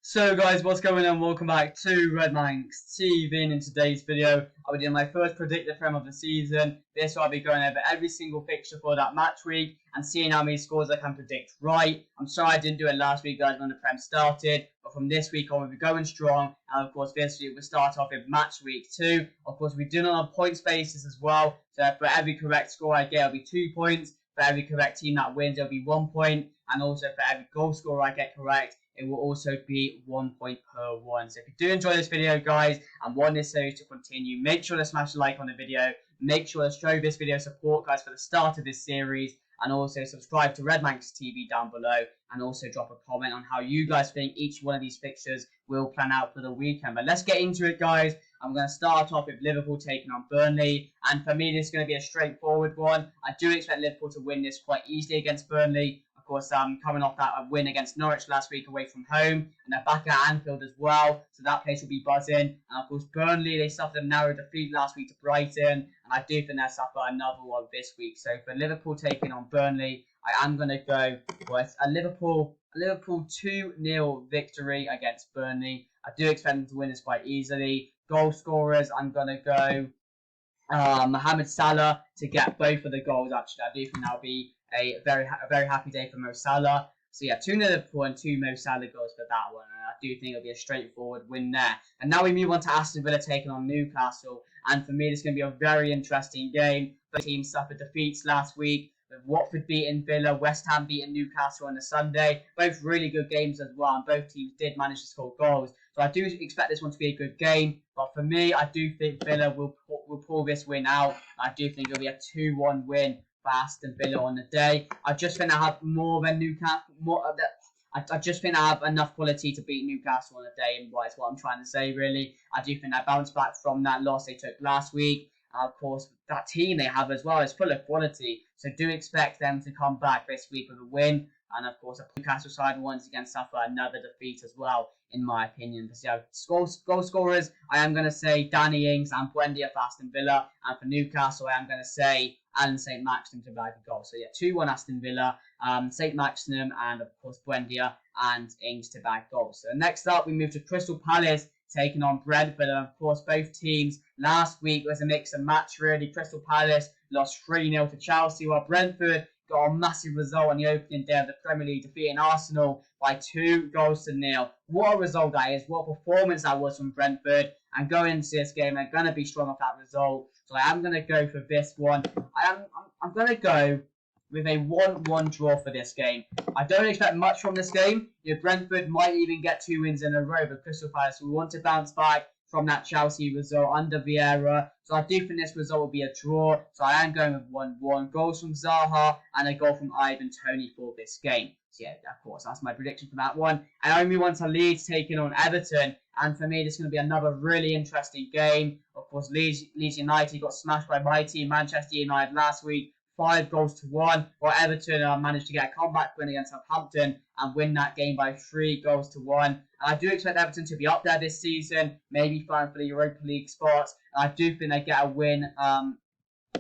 So guys, what's going on? Welcome back to Redmanx TV, and in today's video I'll be doing my first predictor frame of the season. This will I'll be going over every single fixture for that match week and seeing how many scores I can predict right. I'm sorry I didn't do it last week guys when the prem started, but from this week on we'll be going strong, and of course this week we'll start off with match week 2. Of course we do it on a points basis as well, so for every correct score I get it'll be 2 points, for every correct team that wins it'll be 1 point, and also for every goal scorer I get correct it will also be 1 point per one. So if you do enjoy this video guys and want this series to continue, make sure to smash a like on the video, make sure to show this video support guys for the start of this series, and also subscribe to Redmanx TV down below, and also drop a comment on how you guys think each one of these fixtures will plan out for the weekend. But let's get into it guys. I'm going to start off with Liverpool taking on Burnley, and for me this is going to be a straightforward one. I do expect Liverpool to win this quite easily against Burnley. Of course, coming off that win against Norwich last week away from home, and they're back at Anfield as well, so that place will be buzzing. And of course, Burnley, they suffered a narrow defeat last week to Brighton, and I do think they'll suffer another one this week. So for Liverpool taking on Burnley, I am going to go with a Liverpool 2-0 victory against Burnley. I do expect them to win this quite easily. Goal scorers, I'm going to go Mohamed Salah to get both of the goals. Actually, I do think that'll be a very happy day for Mo Salah. So yeah, 2 Liverpool and 2 Mo Salah goals for that one. And I do think it'll be a straightforward win there. And now we move on to Aston Villa taking on Newcastle. And for me, this is going to be a very interesting game. Both teams suffered defeats last week, with Watford beating Villa, West Ham beating Newcastle on the Sunday. Both really good games as well, and both teams did manage to score goals. So I do expect this one to be a good game. But for me, I do think Villa will pull this win out. I do think it'll be a 2-1 win for Aston Villa on the day. I just think I have more than Newcastle. I just think I have enough quality to beat Newcastle on the day, and that's what I'm trying to say really. I do think I bounced back from that loss they took last week. Of course, that team they have as well is full of quality, so do expect them to come back this week with a win. And of course, the Newcastle side once again suffer another defeat as well, in my opinion. But yeah, goal scorers, I am going to say Danny Ings and Buendia for Aston Villa, and for Newcastle, I am going to say Alan St. Maximin to bag a goal. So yeah, 2-1 Aston Villa, St. Maximin, and of course Buendia and Ings to bag goals. So next up, we move to Crystal Palace taking on Brentford, and of course both teams last week was a mix and match really. Crystal Palace lost 3-0 to Chelsea, while Brentford got a massive result on the opening day of the Premier League, defeating Arsenal by 2-0. What a result that is, what a performance that was from Brentford, and going into this game they're going to be strong off that result. So I am going to go for this one. I'm going to go with a 1-1 draw for this game. I don't expect much from this game. Brentford might even get 2 wins in a row, but Crystal Palace will want to bounce back from that Chelsea result under Vieira. So I do think this result will be a draw. So I am going with 1-1. Goals from Zaha and a goal from Ivan Toney for this game. So yeah, of course, that's my prediction for that one. And I move on to Leeds taking on Everton. And for me, this is going to be another really interesting game. Of course, Leeds United got smashed by my team, Manchester United, last week. 5-1, while Everton managed to get a comeback win against Southampton and win that game by 3-1. And I do expect Everton to be up there this season, maybe fighting for the Europa League spots. And I do think they get a win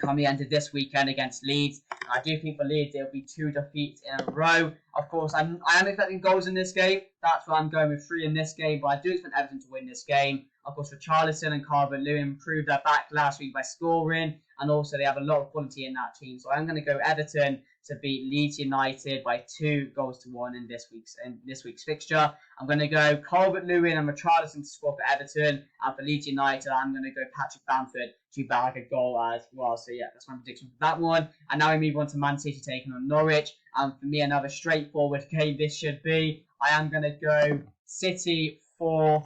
come the end of this weekend against Leeds. And I do think for Leeds there will be 2 defeats in a row. Of course, I am expecting goals in this game. That's why I'm going with 3 in this game, but I do expect Everton to win this game. Of course, Richarlison and Calvert-Lewin improved their back last week by scoring, and also they have a lot of quality in that team. So I'm going to go Everton to beat Leeds United by 2-1 in this week's fixture. I'm going to go Calvert-Lewin and Richarlison to score for Everton, and for Leeds United, I'm going to go Patrick Bamford to bag a goal as well. So yeah, that's my prediction for that one. And now we move on to Man City taking on Norwich. And for me, another straightforward game this should be. I am going to go City 4,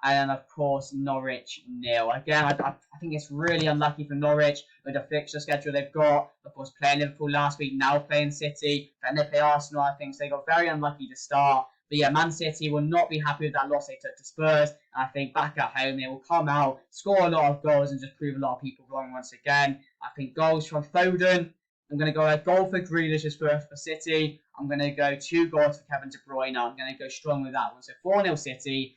and then of course Norwich 0. Again, I think it's really unlucky for Norwich with the fixture schedule they've got. Of course, playing Liverpool last week, now playing City, then they play Arsenal. I think so they got very unlucky to start. But yeah, Man City will not be happy with that loss they took to Spurs. And I think back at home they will come out, score a lot of goals, and just prove a lot of people wrong once again. I think goals from Foden. I'm going to go a goal for Grealish as first for City. I'm going to go 2 goals for Kevin De Bruyne. I'm going to go strong with that one. So 4-0 City.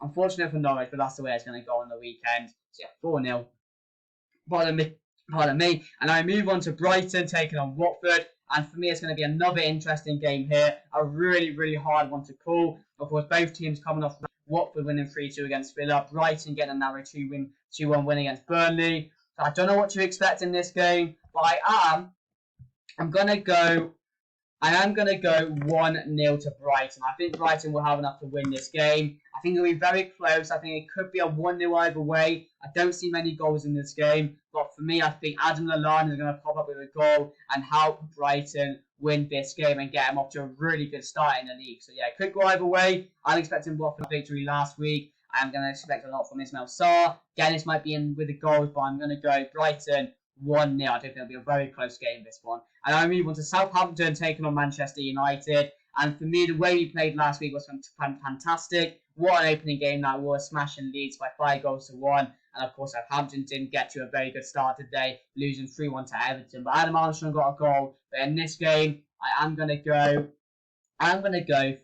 Unfortunate for Norwich, but that's the way it's going to go on the weekend. So yeah, 4-0. Pardon me. And I move on to Brighton taking on Watford. And for me, it's going to be another interesting game here. A really, really hard one to call. Of course, both teams coming off Watford winning 3-2 against Villa. Brighton getting a narrow 2-1 win against Burnley. So I don't know what to expect in this game, but I am going to go 1-0 to Brighton. I think Brighton will have enough to win this game. I think it'll be very close. I think it could be a 1-0 either way. I don't see many goals in this game. But for me, I think Adam Lallana is going to pop up with a goal and help Brighton win this game and get him off to a really good start in the league. So yeah, it could go either way. I'm expecting Watford victory last week. I'm going to expect a lot from Ismail Sarr. Dennis might be in with the goals, but I'm going to go Brighton 1-0. I think it'll be a very close game, this one. And I move on to Southampton taking on Manchester United. And for me, the way we played last week was fantastic. What an opening game that was, smashing Leeds by 5-1. And of course, Southampton didn't get to a very good start today, losing 3-1 to Everton. But Adam Armstrong got a goal. But in this game, I'm going to go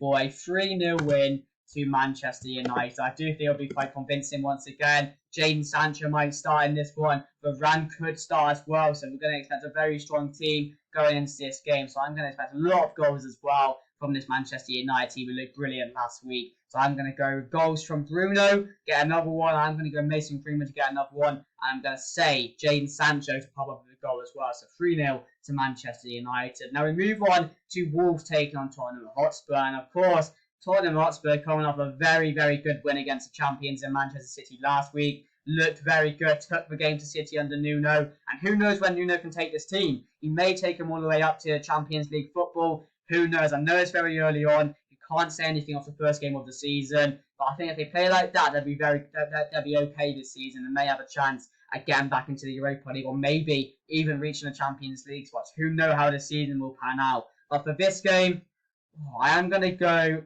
for a 3-0 win to Manchester United. I do think it'll be quite convincing once again. Jadon Sancho might start in this one, but Varane could start as well. So we're going to expect a very strong team going into this game. So I'm going to expect a lot of goals as well from this Manchester United team who looked brilliant last week. So I'm going to go with goals from Bruno, get another one. I'm going to go Mason Greenwood to get another one. And I'm going to say Jadon Sancho to pop up with a goal as well. So 3-0 to Manchester United. Now we move on to Wolves taking on Tottenham Hotspur. And of course, Tottenham Hotspur coming off a very, very good win against the champions in Manchester City last week. Looked very good, took the game to City under Nuno. And who knows when Nuno can take this team. He may take them all the way up to Champions League football. Who knows? I know it's very early on. You can't say anything off the first game of the season. But I think if they play like that, they'll be okay this season and may have a chance at getting back into the Europa League or maybe even reaching the Champions League spots. Who knows how the season will pan out. But for this game, I am going to go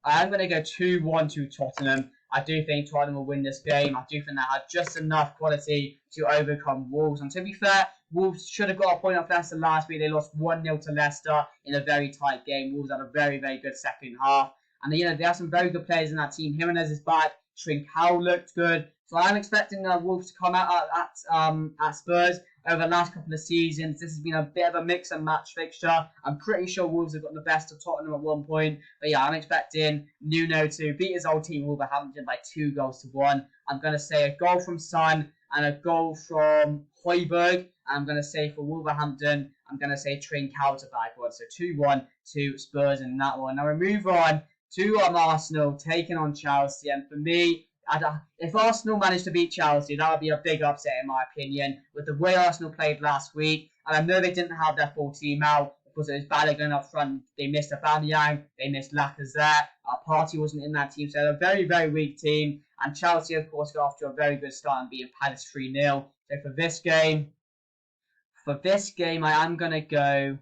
2-1 to Tottenham. I do think Tottenham will win this game. I do think they have just enough quality to overcome Wolves. And to be fair, Wolves should have got a point off Leicester last week. They lost 1-0 to Leicester in a very tight game. Wolves had a very, very good second half. And they have some very good players in that team. Jimenez is back. Trincao looked good. So I'm expecting Wolves to come out at Spurs over the last couple of seasons. This has been a bit of a mix and match fixture. I'm pretty sure Wolves have got the best of Tottenham at one point. But yeah, I'm expecting Nuno to beat his old team Wolverhampton by 2-1. I'm going to say a goal from Son and a goal from Højbjerg. I'm going to say for Wolverhampton, I'm going to say Trincao to back one. So 2-1 to Spurs in that one. Now we move on to Arsenal taking on Chelsea. And for me, if Arsenal managed to beat Chelsea, that would be a big upset in my opinion. With the way Arsenal played last week, and I know they didn't have their full team out because it was Balogun up front. They missed Aubameyang, they missed Lacazette. Partey wasn't in that team, so they're a very, very weak team. And Chelsea, of course, got off to a very good start and beating Palace 3-0. So for this game, I'm gonna go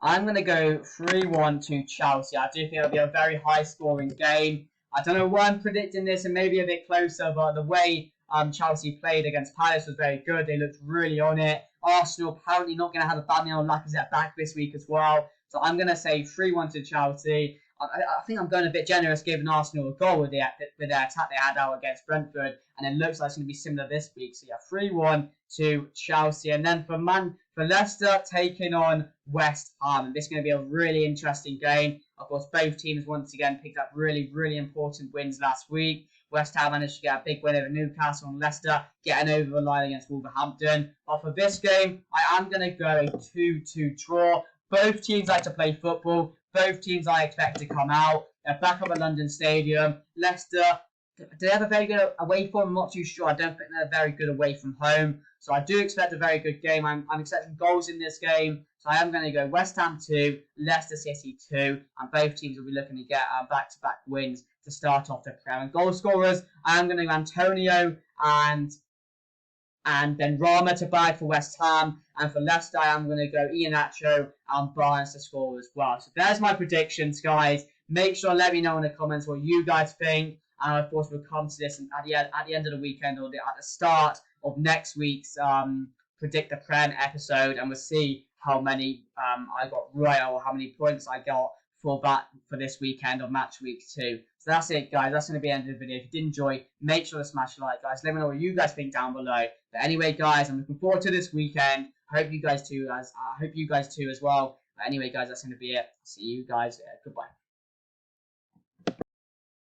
3-1 to Chelsea. I do think it'll be a very high-scoring game. I don't know why I'm predicting this and maybe a bit closer, but the way Chelsea played against Palace was very good. They looked really on it. Arsenal apparently not going to have Aubameyang or Lacazette back this week as well. So I'm going to say 3-1 to Chelsea. I think I'm going a bit generous giving Arsenal a goal with their attack they had out against Brentford. And it looks like it's going to be similar this week. So yeah, 3-1 to Chelsea. And then for Leicester taking on West Ham. And this is going to be a really interesting game. Of course, both teams once again picked up really, really important wins last week. West Ham managed to get a big win over Newcastle, and Leicester getting over the line against Wolverhampton. But for this game, I am going to go a 2-2 draw. Both teams like to play football. Both teams I expect to come out. They're back up at London Stadium. Leicester, do they have a very good away form? I'm not too sure. I don't think they're very good away from home. So I do expect a very good game. I'm expecting goals in this game. So I am going to go West Ham 2, Leicester City 2. And both teams will be looking to get back-to-back wins to start off the Premier. And goal scorers, I am going to go Antonio and then Rama to buy for West Ham. And for Leicester, I am going to go Iheanacho and Barnes to score as well. So there's my predictions, guys. Make sure to let me know in the comments what you guys think. And of course, we'll come to this at the end of the weekend or at the start of next week's Predict the Prem episode. And we'll see how many I got right or how many points I got for this weekend of Match Week 2. So that's it, guys. That's going to be the end of the video. If you did enjoy, make sure to smash a like, guys. Let me know what you guys think down below. But anyway, guys, I'm looking forward to this weekend. I hope you guys too as well. But anyway, guys, that's going to be it. See you guys. Goodbye.